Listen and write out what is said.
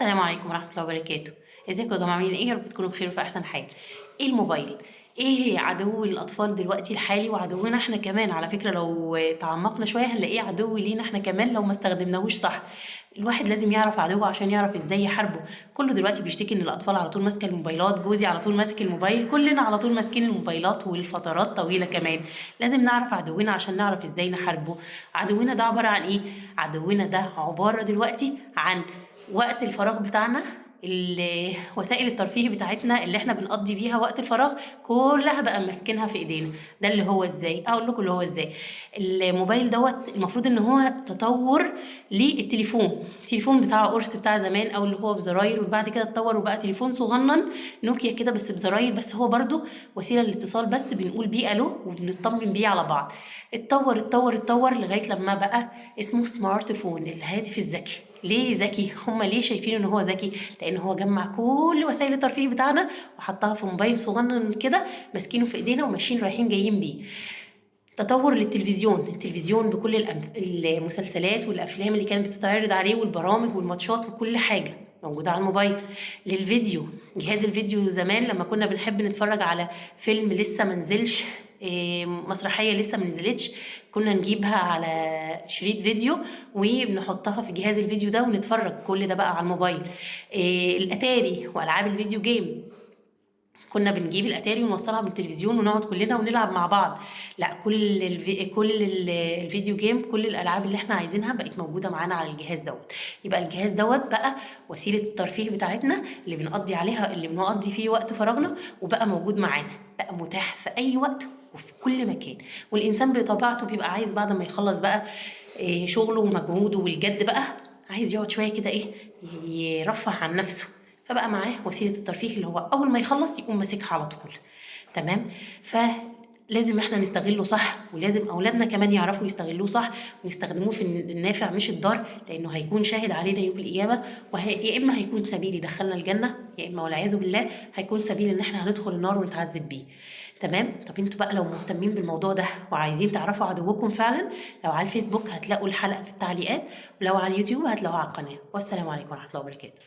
السلام عليكم ورحمة الله وبركاته. ازيكم يا جماعة، عاملين ايه؟ يا رب تكونوا بخير وفي احسن حال. ايه الموبايل؟ ايه عدو الاطفال دلوقتي الحالي وعدونا احنا كمان، على فكرة لو تعمقنا شوية هنلاقيه عدو لينا احنا كمان لو ما استخدمناهوش صح. الواحد لازم يعرف عدوه عشان يعرف ازاي يحاربه. كله دلوقتي بيشتكي ان الاطفال على طول ماسكه الموبايلات، جوزي على طول ماسك الموبايل، كلنا على طول ماسكين الموبايلات والفترات طويلة كمان. لازم نعرف عدونا عشان نعرف ازاي نحاربه. عدونا ده عبارة عن ايه؟ عدونا ده عبارة دلوقتي عن وقت الفراغ بتاعنا، وسائل الترفيه بتاعتنا اللي احنا بنقضي بيها وقت الفراغ كلها بقى ماسكينها في ايدينا. ده اللي هو ازاي؟ اقول لكم اللي هو ازاي. الموبايل دوت المفروض ان هو تطور للتليفون. التليفون بتاع قرص بتاع زمان او اللي هو بزراير، وبعد كده اتطور وبقى تليفون صغنن نوكيا كده بس بزراير، بس هو برضو وسيله للاتصال، بس بنقول بيه الو وبنطمن بيه على بعض. اتطور لغايه لما بقى اسمه سمارت فون، الهاتف الذكي. ليه ذكي؟ هما ليه شايفين ان هو ذكي؟ لان هو جمع كل وسائل الترفيه بتاعنا وحطها في موبايل صغنن كده ماسكينه في ايدينا وماشيين رايحين جايين بيه. تطور للتلفزيون، التلفزيون بكل المسلسلات والافلام اللي كانت بتتعرض عليه والبرامج والماتشات وكل حاجه موجوده على الموبايل. للفيديو، جهاز الفيديو زمان لما كنا بنحب نتفرج على فيلم لسه منزلش، مسرحيه لسه منزلتش، كنا نجيبها على شريط فيديو وبنحطها في جهاز الفيديو ده ونتفرج. كل ده بقى على الموبايل. الاتاري والعاب الفيديو جيم، كنا بنجيب الاتاري ونوصلها بالتلفزيون ونقعد كلنا ونلعب مع بعض. لا، الفيديو جيم، كل الالعاب اللي احنا عايزينها بقت موجوده معانا على الجهاز دوت. يبقى الجهاز دوت بقى وسيله الترفيه بتاعتنا اللي بنقضي عليها، اللي بنقضي فيه وقت فراغنا، وبقى موجود معانا، بقى متاح في اي وقت وفي كل مكان. والانسان بطبيعته بيبقى عايز بعد ما يخلص بقى شغله ومجهوده والجد بقى، عايز يقعد شويه كده ايه، يرفه عن نفسه. فبقى معاه وسيله الترفيه اللي هو اول ما يخلص يقوم ماسكها على طول. تمام. فلازم احنا نستغله صح، ولازم اولادنا كمان يعرفوا يستغلوه صح ويستخدموه في النافع مش الضار، لانه هيكون شاهد علينا يوم القيامه. يا اما هيكون سبيل يدخلنا الجنه، يا اما والعياذ بالله هيكون سبيل ان احنا هندخل النار ونتعذب بيه. تمام. طب انتوا بقى لو مهتمين بالموضوع ده وعايزين تعرفوا عدوكم فعلا، لو على الفيسبوك هتلاقوا الحلقه في التعليقات، ولو على اليوتيوب هتلاقوها على القناه. والسلام عليكم ورحمه الله وبركاته.